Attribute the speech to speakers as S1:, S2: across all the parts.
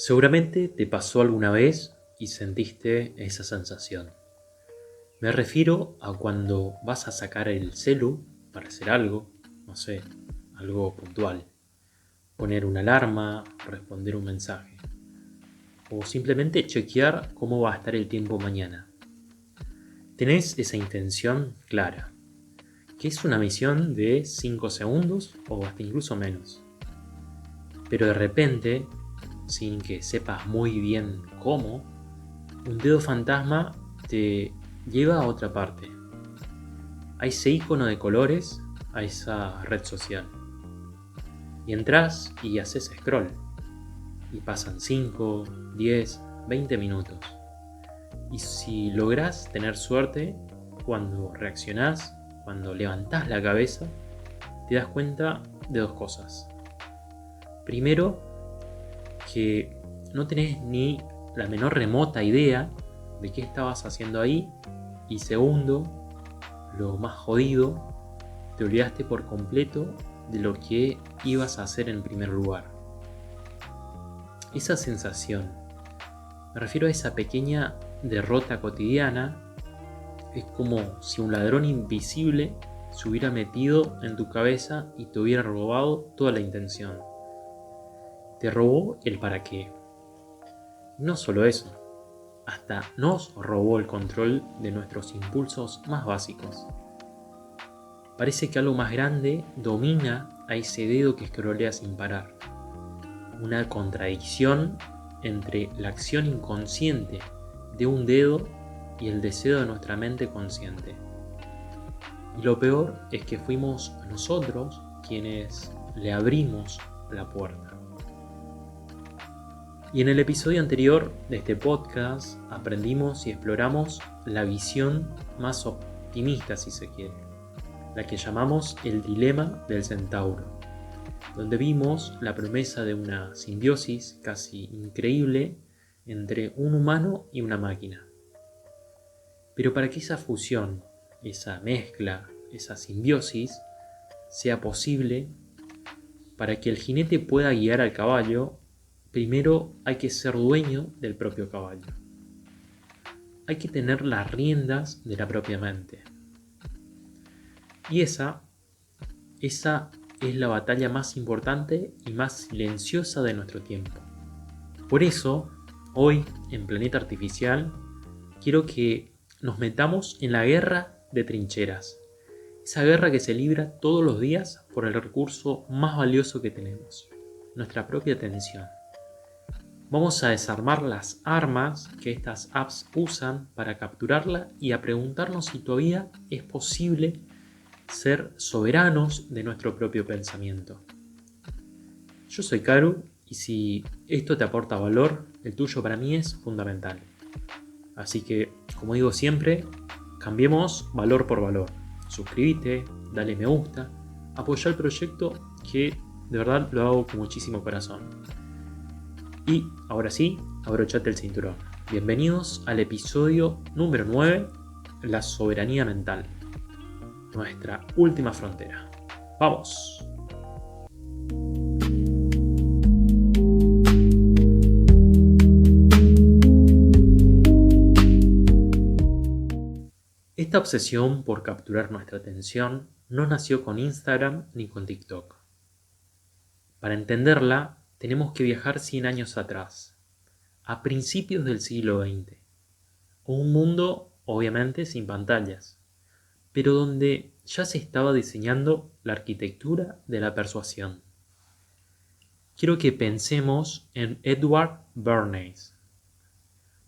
S1: Seguramente te pasó alguna vez y sentiste esa sensación. Me refiero a cuando vas a sacar el celu para hacer algo, no sé, algo puntual. Poner una alarma, responder un mensaje. O simplemente chequear cómo va a estar el tiempo mañana. Tenés esa intención clara, que es una misión de 5 segundos o hasta incluso menos. Pero de repente, sin que sepas muy bien cómo, un dedo fantasma te lleva a otra parte, a ese icono de colores, a esa red social. Y entras y haces scroll. Y pasan 5, 10, 20 minutos. Y si lográs tener suerte, cuando reaccionás, cuando levantás la cabeza, te das cuenta de dos cosas. Primero, que no tenés ni la menor remota idea de qué estabas haciendo ahí. Y segundo, lo más jodido, te olvidaste por completo de lo que ibas a hacer en primer lugar. Esa sensación, me refiero a esa pequeña derrota cotidiana, es como si un ladrón invisible se hubiera metido en tu cabeza y te hubiera robado toda la intención. Te robó el para qué. No solo eso, hasta nos robó el control de nuestros impulsos más básicos. Parece que algo más grande domina a ese dedo que escrolea sin parar. Una contradicción entre la acción inconsciente de un dedo y el deseo de nuestra mente consciente. Y lo peor es que fuimos nosotros quienes le abrimos la puerta. Y en el episodio anterior de este podcast aprendimos y exploramos la visión más optimista, si se quiere, la que llamamos el dilema del centauro, donde vimos la promesa de una simbiosis casi increíble entre un humano y una máquina. Pero para que esa fusión, esa mezcla, esa simbiosis sea posible, para que el jinete pueda guiar al caballo, primero hay que ser dueño del propio caballo. Hay que tener las riendas de la propia mente. Y esa es la batalla más importante y más silenciosa de nuestro tiempo. Por eso, hoy en Planeta Artificial, quiero que nos metamos en la guerra de trincheras. Esa guerra que se libra todos los días por el recurso más valioso que tenemos, nuestra propia atención. Vamos a desarmar las armas que estas apps usan para capturarla y a preguntarnos si todavía es posible ser soberanos de nuestro propio pensamiento. Yo soy Karu y si esto te aporta valor, el tuyo para mí es fundamental. Así que, como digo siempre, cambiemos valor por valor. Suscríbete, dale me gusta, apoya el proyecto que de verdad lo hago con muchísimo corazón. Y ahora sí, abrochate el cinturón. Bienvenidos al episodio número 9, la soberanía mental. Nuestra última frontera. ¡Vamos! Esta obsesión por capturar nuestra atención no nació con Instagram ni con TikTok. Para entenderla, tenemos que viajar 100 años atrás, a principios del siglo XX. Un mundo, obviamente, sin pantallas, pero donde ya se estaba diseñando la arquitectura de la persuasión. Quiero que pensemos en Edward Bernays,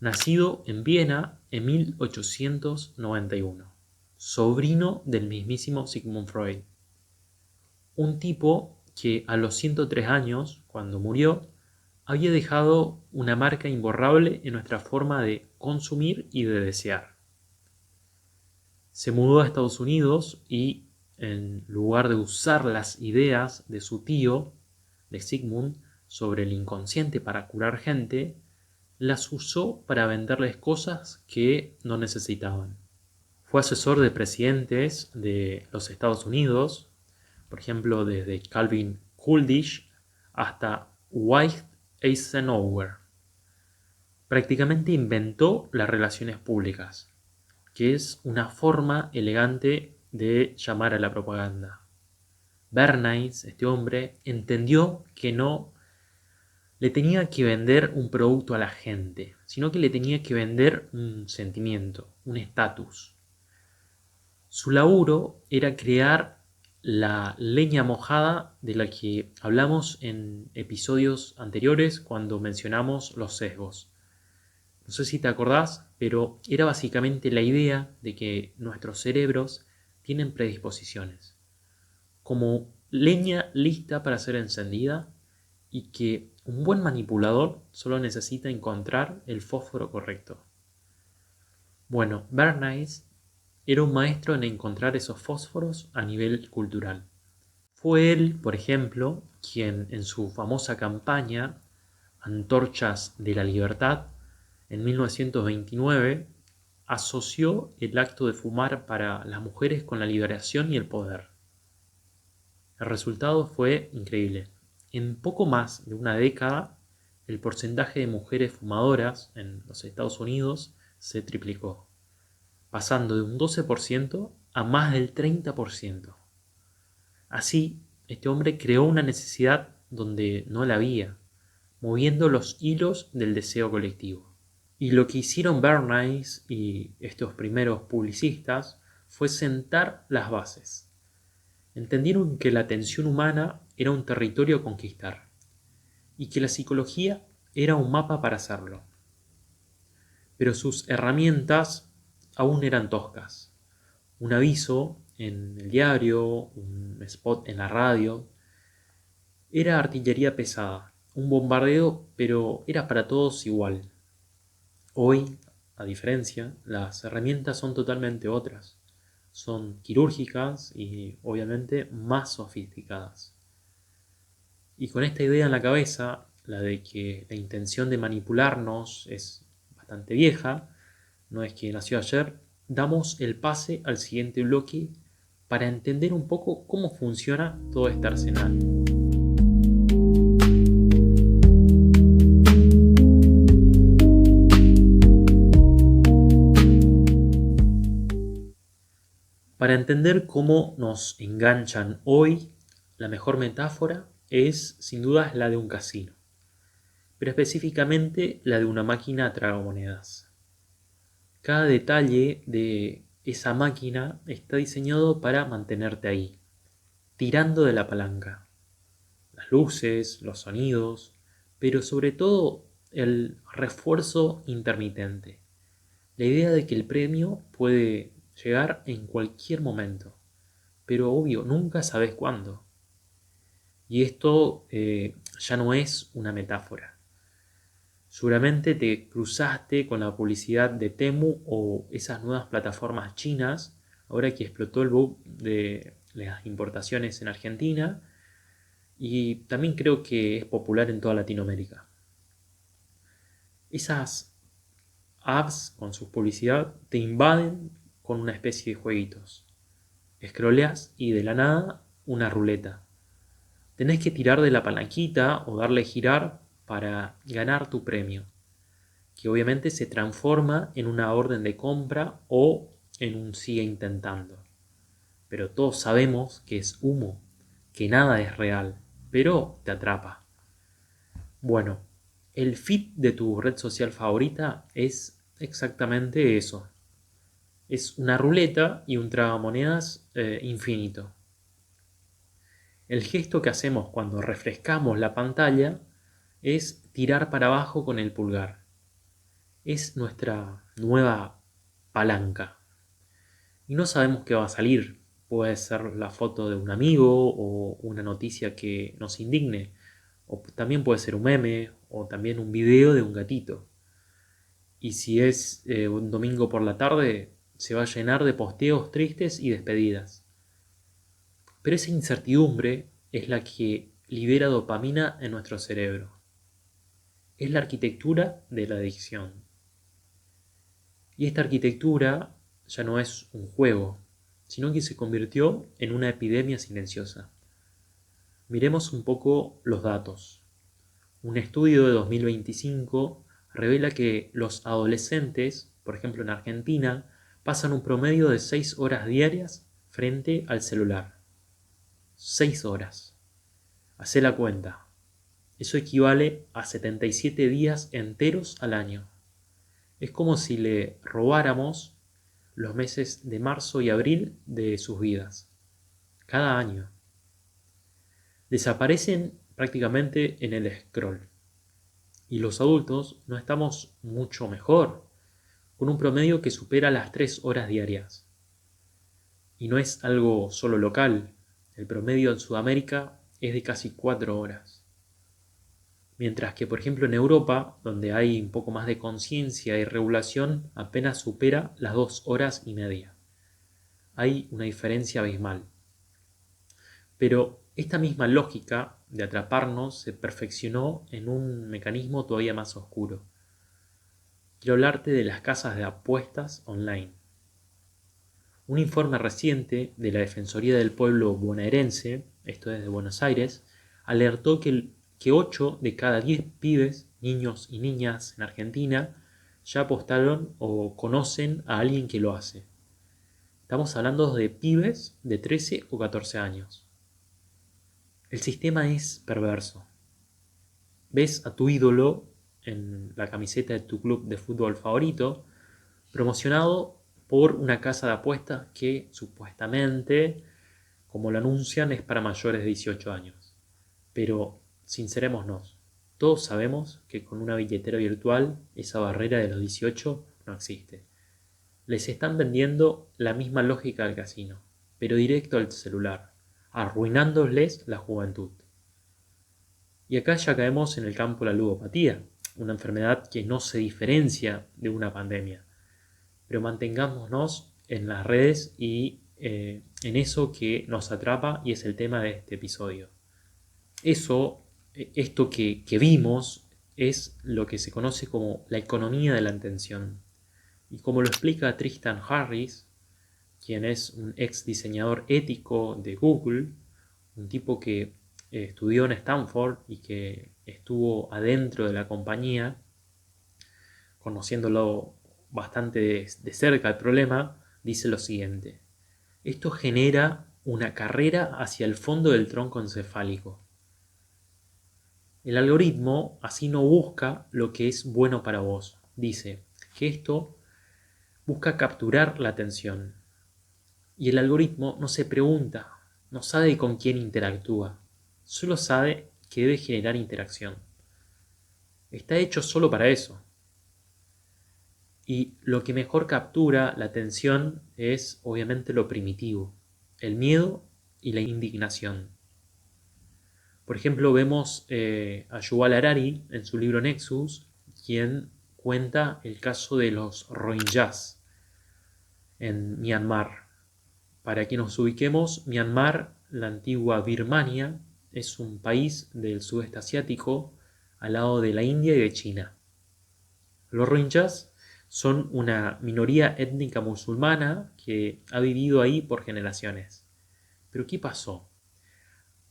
S1: nacido en Viena en 1891, sobrino del mismísimo Sigmund Freud. Un tipo que a los 103 años, cuando murió, había dejado una marca imborrable en nuestra forma de consumir y de desear. Se mudó a Estados Unidos y, en lugar de usar las ideas de su tío, de Sigmund, sobre el inconsciente para curar gente, las usó para venderles cosas que no necesitaban. Fue asesor de presidentes de los Estados Unidos, por ejemplo desde Calvin Coolidge hasta Dwight Eisenhower, Prácticamente inventó las relaciones públicas, que es una forma elegante de llamar a la propaganda. Bernays, este hombre, entendió que no le tenía que vender un producto a la gente, sino que le tenía que vender un sentimiento, un estatus. Su laburo era crear la leña mojada de la que hablamos en episodios anteriores cuando mencionamos los sesgos. No sé si te acordás, pero era básicamente la idea de que nuestros cerebros tienen predisposiciones, como leña lista para ser encendida, y que un buen manipulador solo necesita encontrar el fósforo correcto. Bueno, Bernays era un maestro en encontrar esos fósforos a nivel cultural. Fue él, por ejemplo, quien en su famosa campaña Antorchas de la Libertad, en 1929, asoció el acto de fumar para las mujeres con la liberación y el poder. El resultado fue increíble. En poco más de una década, el porcentaje de mujeres fumadoras en los Estados Unidos se triplicó, pasando de un 12% a más del 30%. Así, este hombre creó una necesidad donde no la había, moviendo los hilos del deseo colectivo. Y lo que hicieron Bernays y estos primeros publicistas fue sentar las bases. Entendieron que la atención humana era un territorio a conquistar y que la psicología era un mapa para hacerlo. Pero sus herramientas aún eran toscas. Un aviso en el diario, un spot en la radio, era artillería pesada, un bombardeo, pero era para todos igual. Hoy, a diferencia, las herramientas son totalmente otras. Son quirúrgicas y obviamente más sofisticadas. Y con esta idea en la cabeza, la de que la intención de manipularnos es bastante vieja, no es que nació ayer, damos el pase al siguiente bloque para entender un poco cómo funciona todo este arsenal. Para entender cómo nos enganchan hoy, la mejor metáfora es sin duda la de un casino, pero específicamente la de una máquina tragamonedas. Cada detalle de esa máquina está diseñado para mantenerte ahí, tirando de la palanca. Las luces, los sonidos, pero sobre todo el refuerzo intermitente. La idea de que el premio puede llegar en cualquier momento, pero obvio, nunca sabes cuándo. Y esto ya no es una metáfora. Seguramente te cruzaste con la publicidad de Temu o esas nuevas plataformas chinas, ahora que explotó el boom de las importaciones en Argentina, y también creo que es popular en toda Latinoamérica. Esas apps con su publicidad te invaden con una especie de jueguitos. Scrolleas y de la nada una ruleta. Tenés que tirar de la palanquita o darle girar para ganar tu premio, que obviamente se transforma en una orden de compra o en un sigue intentando. Pero todos sabemos que es humo, que nada es real, pero te atrapa. Bueno, el feed de tu red social favorita es exactamente eso. Es una ruleta y un tragamonedas infinito. El gesto que hacemos cuando refrescamos la pantalla es tirar para abajo con el pulgar. Es nuestra nueva palanca. Y no sabemos qué va a salir. Puede ser la foto de un amigo o una noticia que nos indigne. O también puede ser un meme o también un video de un gatito. Y si es un domingo por la tarde, se va a llenar de posteos tristes y despedidas. Pero esa incertidumbre es la que libera dopamina en nuestro cerebro. Es la arquitectura de la adicción. Y esta arquitectura ya no es un juego, sino que se convirtió en una epidemia silenciosa. Miremos un poco los datos. Un estudio de 2025 revela que los adolescentes, por ejemplo en Argentina, pasan un promedio de 6 horas diarias frente al celular. 6 horas. Hacé la cuenta. Eso equivale a 77 días enteros al año. Es como si le robáramos los meses de marzo y abril de sus vidas. Cada año. Desaparecen prácticamente en el scroll. Y los adultos no estamos mucho mejor, con un promedio que supera las 3 horas diarias. Y no es algo solo local. El promedio en Sudamérica es de casi 4 horas. Mientras que, por ejemplo, en Europa, donde hay un poco más de conciencia y regulación, apenas supera las 2 horas y media. Hay una diferencia abismal. Pero esta misma lógica de atraparnos se perfeccionó en un mecanismo todavía más oscuro. Quiero hablarte de las casas de apuestas online. Un informe reciente de la Defensoría del Pueblo bonaerense, esto es de Buenos Aires, alertó que 8 de cada 10 pibes, niños y niñas en Argentina, ya apostaron o conocen a alguien que lo hace. Estamos hablando de pibes de 13 o 14 años. El sistema es perverso. Ves a tu ídolo en la camiseta de tu club de fútbol favorito, promocionado por una casa de apuestas que supuestamente, como lo anuncian, es para mayores de 18 años. Pero, sincerémonos, todos sabemos que con una billetera virtual esa barrera de los 18 no existe. Les están vendiendo la misma lógica del casino, pero directo al celular, arruinándoles la juventud. Y acá ya caemos en el campo de la ludopatía, una enfermedad que no se diferencia de una pandemia. Pero mantengámonos en las redes y en eso que nos atrapa y es el tema de este episodio. Esto que vimos es lo que se conoce como la economía de la atención. Y como lo explica Tristan Harris, quien es un ex diseñador ético de Google, un tipo que estudió en Stanford y que estuvo adentro de la compañía, conociéndolo bastante de cerca el problema, dice lo siguiente: esto genera una carrera hacia el fondo del tronco encefálico. El algoritmo así no busca lo que es bueno para vos. Dice que esto busca capturar la atención. Y el algoritmo no se pregunta, no sabe con quién interactúa, solo sabe que debe generar interacción. Está hecho solo para eso. Y lo que mejor captura la atención es obviamente lo primitivo, el miedo y la indignación. Por ejemplo, vemos a Yuval Harari en su libro Nexus, quien cuenta el caso de los Rohingyas en Myanmar. Para que nos ubiquemos, Myanmar, la antigua Birmania, es un país del sudeste asiático al lado de la India y de China. Los Rohingyas son una minoría étnica musulmana que ha vivido ahí por generaciones. ¿Pero qué pasó?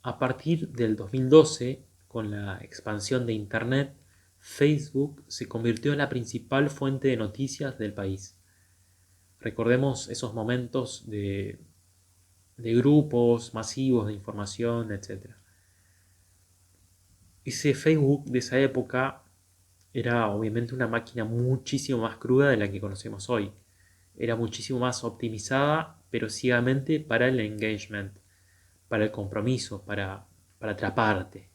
S1: A partir del 2012, con la expansión de Internet, Facebook se convirtió en la principal fuente de noticias del país. Recordemos esos momentos de grupos masivos de información, etc. Ese Facebook de esa época era obviamente una máquina muchísimo más cruda de la que conocemos hoy. Era muchísimo más optimizada, pero ciegamente para el engagement, para el compromiso, para atraparte.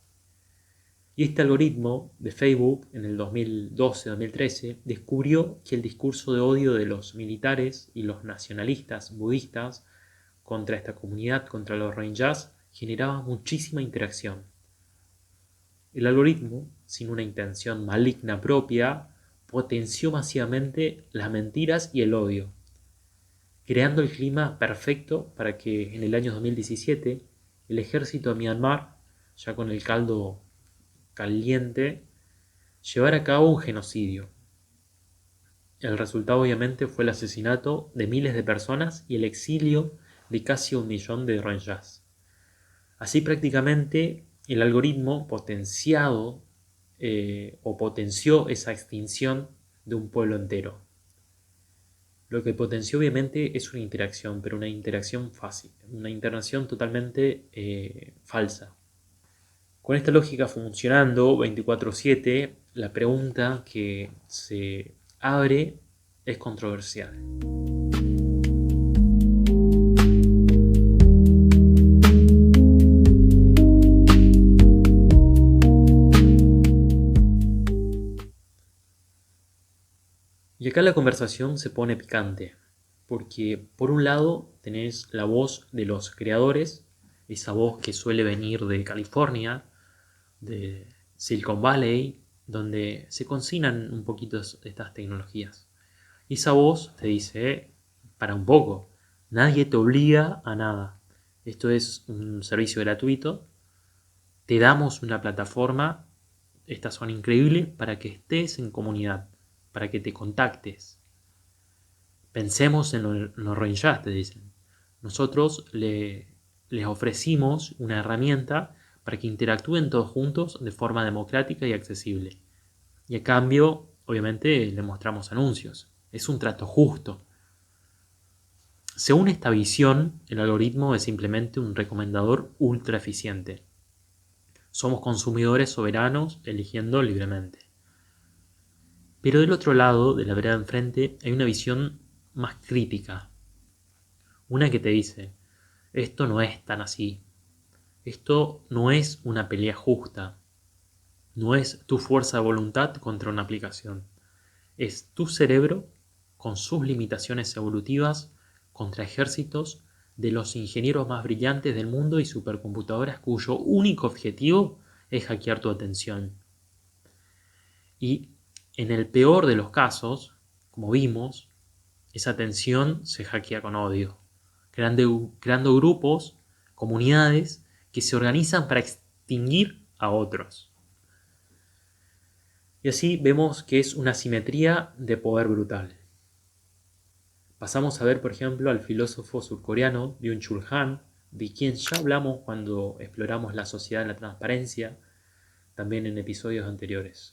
S1: Y este algoritmo de Facebook en el 2012-2013 descubrió que el discurso de odio de los militares y los nacionalistas budistas contra esta comunidad, contra los Rohingyas, generaba muchísima interacción. El algoritmo, sin una intención maligna propia, potenció masivamente las mentiras y el odio, creando el clima perfecto para que en el año 2017 el ejército de Myanmar, ya con el caldo caliente, llevara a cabo un genocidio. El resultado obviamente fue el asesinato de miles de personas y el exilio de casi 1 millón de Rohingyas. Así prácticamente el algoritmo potenciado o potenció esa extinción de un pueblo entero. Lo que potenció obviamente es una interacción, pero una interacción fácil, una interacción totalmente falsa. Con esta lógica funcionando 24/7, la pregunta que se abre es controversial. Y acá la conversación se pone picante, porque por un lado tenés la voz de los creadores, esa voz que suele venir de California, de Silicon Valley, donde se cocinan un poquito estas tecnologías. Y esa voz te dice, para un poco, nadie te obliga a nada. Esto es un servicio gratuito, te damos una plataforma, estas son increíbles, para que estés en comunidad, para que te contactes. Pensemos en los Rangers, te dicen. Nosotros les ofrecimos una herramienta para que interactúen todos juntos de forma democrática y accesible. Y a cambio, obviamente, le mostramos anuncios. Es un trato justo. Según esta visión, el algoritmo es simplemente un recomendador ultra eficiente. Somos consumidores soberanos eligiendo libremente. Pero del otro lado, de la vereda enfrente, hay una visión más crítica. Una que te dice, esto no es tan así. Esto no es una pelea justa. No es tu fuerza de voluntad contra una aplicación. Es tu cerebro, con sus limitaciones evolutivas, contra ejércitos de los ingenieros más brillantes del mundo y supercomputadoras cuyo único objetivo es hackear tu atención. Y en el peor de los casos, como vimos, esa atención se hackea con odio, creando grupos, comunidades que se organizan para extinguir a otros. Y así vemos que es una simetría de poder brutal. Pasamos a ver, por ejemplo, al filósofo surcoreano Byung-Chul Han, de quien ya hablamos cuando exploramos la sociedad de la transparencia, también en episodios anteriores.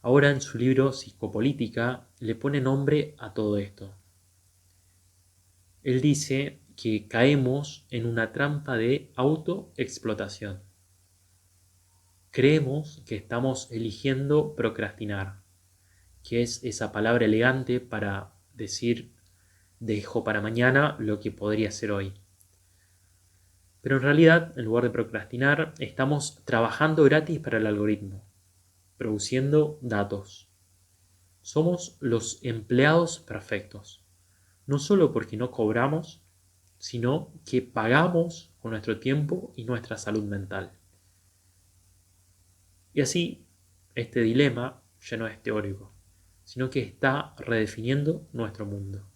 S1: Ahora en su libro Psicopolítica le pone nombre a todo esto. Él dice que caemos en una trampa de autoexplotación. Creemos que estamos eligiendo procrastinar, que es esa palabra elegante para decir dejo para mañana lo que podría ser hoy. Pero en realidad, en lugar de procrastinar, estamos trabajando gratis para el algoritmo, produciendo datos. Somos los empleados perfectos, no solo porque no cobramos, sino que pagamos con nuestro tiempo y nuestra salud mental. Y así, este dilema ya no es teórico, sino que está redefiniendo nuestro mundo.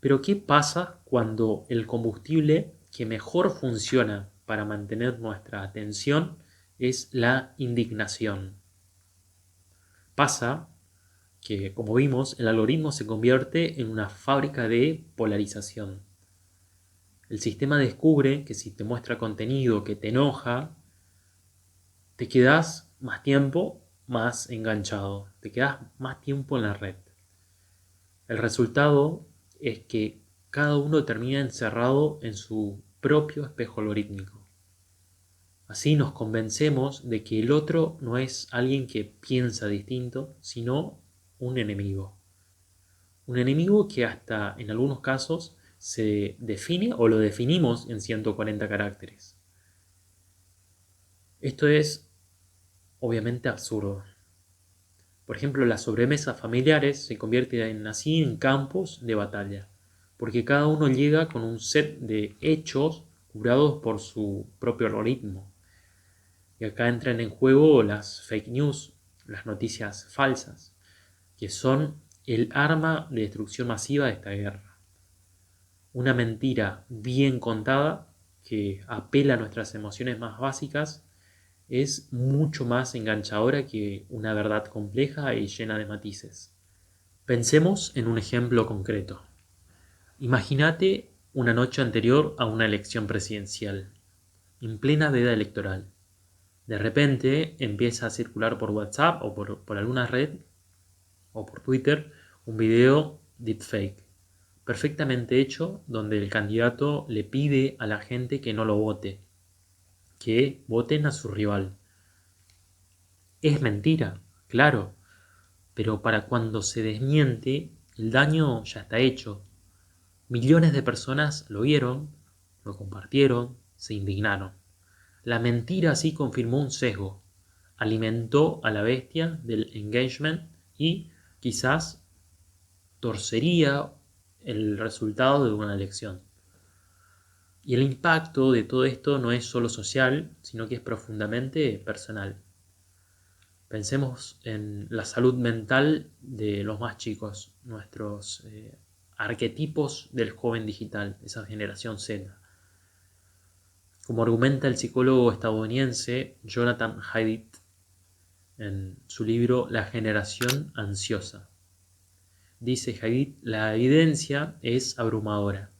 S1: Pero ¿qué pasa cuando el combustible que mejor funciona para mantener nuestra atención es la indignación? Pasa que, como vimos, el algoritmo se convierte en una fábrica de polarización. El sistema descubre que si te muestra contenido que te enoja, te quedas más tiempo más enganchado, te quedas más tiempo en la red. El resultado es que cada uno termina encerrado en su propio espejo algorítmico. Así nos convencemos de que el otro no es alguien que piensa distinto, sino un enemigo. Un enemigo que hasta en algunos casos se define o lo definimos en 140 caracteres. Esto es obviamente absurdo. Por ejemplo, las sobremesas familiares se convierten así en campos de batalla, porque cada uno llega con un set de hechos curados por su propio algoritmo. Y acá entran en juego las fake news, las noticias falsas, que son el arma de destrucción masiva de esta guerra. Una mentira bien contada que apela a nuestras emociones más básicas es mucho más enganchadora que una verdad compleja y llena de matices. Pensemos en un ejemplo concreto. Imagínate una noche anterior a una elección presidencial, en plena veda electoral. De repente empieza a circular por WhatsApp o por alguna red o por Twitter un video deepfake, perfectamente hecho, donde el candidato le pide a la gente que no lo vote, que voten a su rival. Es mentira, claro, pero para cuando se desmiente, el daño ya está hecho. Millones de personas lo vieron, lo compartieron, se indignaron. La mentira así confirmó un sesgo, alimentó a la bestia del engagement y quizás torcería el resultado de una elección. Y el impacto de todo esto no es solo social, sino que es profundamente personal. Pensemos en la salud mental de los más chicos, nuestros arquetipos del joven digital, esa generación Z. Como argumenta el psicólogo estadounidense Jonathan Haidt en su libro La generación ansiosa. Dice Haidt, la evidencia es abrumadora.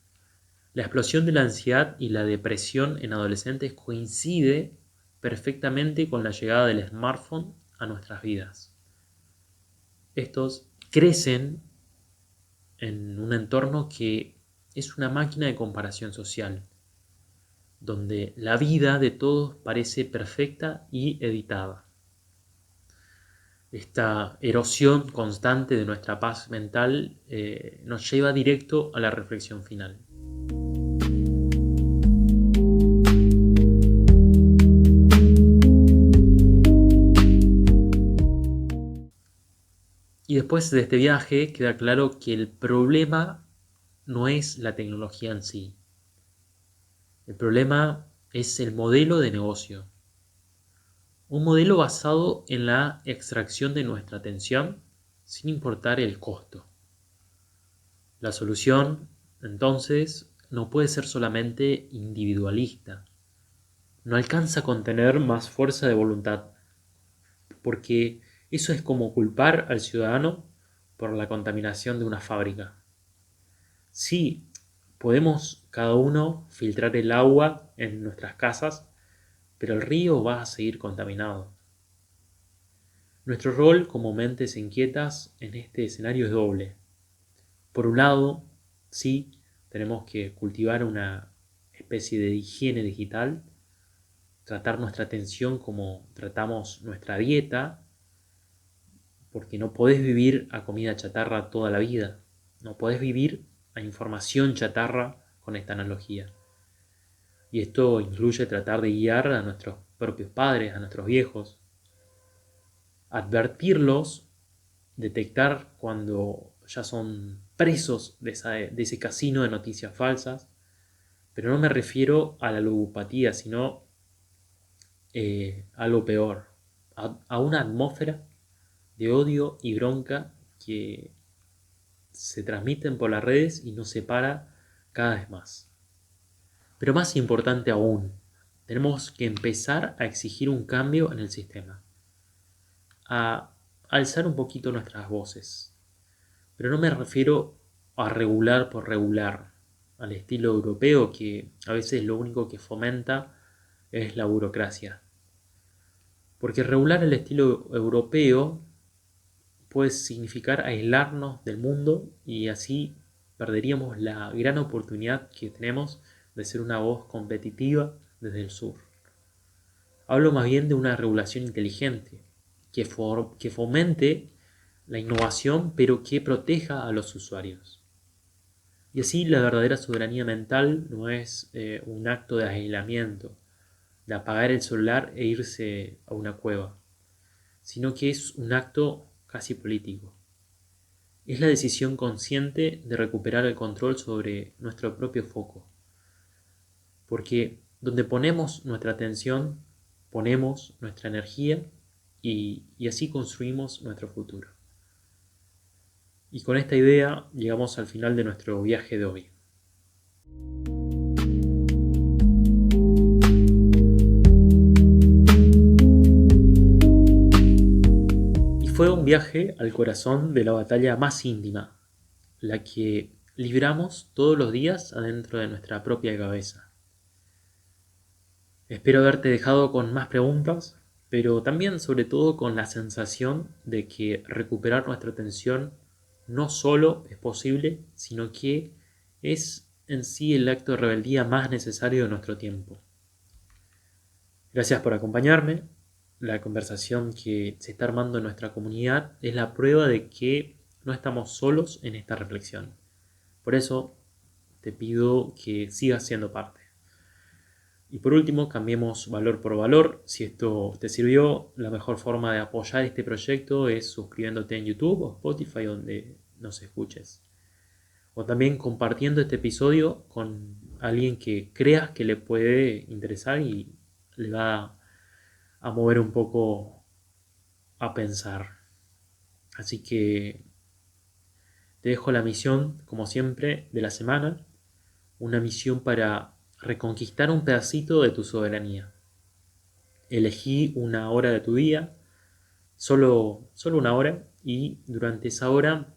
S1: La explosión de la ansiedad y la depresión en adolescentes coincide perfectamente con la llegada del smartphone a nuestras vidas. Estos crecen en un entorno que es una máquina de comparación social, donde la vida de todos parece perfecta y editada. Esta erosión constante de nuestra paz mental nos lleva directo a la reflexión final. Y después de este viaje queda claro que el problema no es la tecnología en sí. El problema es el modelo de negocio. Un modelo basado en la extracción de nuestra atención sin importar el costo. La solución, entonces, no puede ser solamente individualista. No alcanza con tener más fuerza de voluntad, porque eso es como culpar al ciudadano por la contaminación de una fábrica. Sí, podemos cada uno filtrar el agua en nuestras casas, pero el río va a seguir contaminado. Nuestro rol como mentes inquietas en este escenario es doble. Por un lado, sí, tenemos que cultivar una especie de higiene digital, tratar nuestra atención como tratamos nuestra dieta, porque no podés vivir a comida chatarra toda la vida, no podés vivir a información chatarra con esta analogía. Y esto incluye tratar de guiar a nuestros propios padres, a nuestros viejos, advertirlos, detectar cuando ya son presos de ese casino de noticias falsas, pero no me refiero a la ludopatía, sino a algo peor, a una atmósfera de odio y bronca que se transmiten por las redes y nos separa cada vez más. Pero más importante aún, tenemos que empezar a exigir un cambio en el sistema, a alzar un poquito nuestras voces. Pero no me refiero a regular por regular, al estilo europeo que a veces lo único que fomenta es la burocracia. Porque regular el estilo europeo puede significar aislarnos del mundo y así perderíamos la gran oportunidad que tenemos de ser una voz competitiva desde el sur. Hablo más bien de una regulación inteligente, que fomente la innovación pero que proteja a los usuarios. Y así la verdadera soberanía mental no es un acto de aislamiento, de apagar el celular e irse a una cueva, sino que es un acto casi político. Es la decisión consciente de recuperar el control sobre nuestro propio foco. Porque donde ponemos nuestra atención, ponemos nuestra energía y así construimos nuestro futuro. Y con esta idea llegamos al final de nuestro viaje de hoy. fue un viaje al corazón de la batalla más íntima, la que libramos todos los días adentro de nuestra propia cabeza. Espero haberte dejado con más preguntas, pero también sobre todo con la sensación de que recuperar nuestra atención no solo es posible, sino que es en sí el acto de rebeldía más necesario de nuestro tiempo. Gracias por acompañarme. La conversación que se está armando en nuestra comunidad es la prueba de que no estamos solos en esta reflexión. Por eso te pido que sigas siendo parte. Y por último, cambiemos valor por valor. Si esto te sirvió, la mejor forma de apoyar este proyecto es suscribiéndote en YouTube o Spotify, donde nos escuches. O también compartiendo este episodio con alguien que creas que le puede interesar y le va a mover un poco a pensar. Así que te dejo la misión, como siempre, de la semana. Una misión para reconquistar un pedacito de tu soberanía. Elegí una hora de tu día, solo una hora, y durante esa hora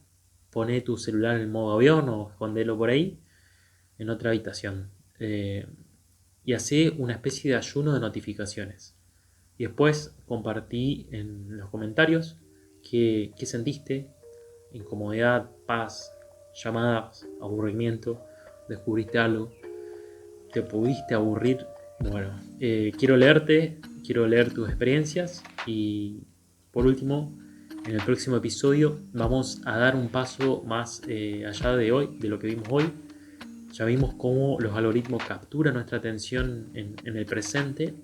S1: poné tu celular en modo avión o escondelo por ahí en otra habitación. Y hacé una especie de ayuno de notificaciones. Y después compartí en los comentarios qué sentiste: incomodidad, paz, llamadas, aburrimiento, descubriste algo, te pudiste aburrir. Bueno, quiero leerte, quiero leer tus experiencias y por último, en el próximo episodio vamos a dar un paso más allá de hoy, de lo que vimos hoy. Ya vimos cómo los algoritmos capturan nuestra atención en el presente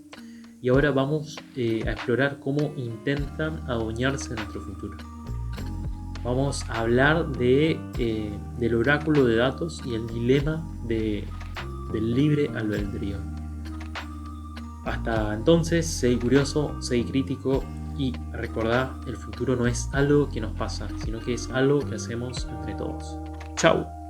S1: y ahora vamos a explorar cómo intentan adueñarse de nuestro futuro. Vamos a hablar del oráculo de datos y el dilema del libre albedrío. Hasta entonces, sé curioso, sé crítico y recordá, el futuro no es algo que nos pasa, sino que es algo que hacemos entre todos. ¡Chao!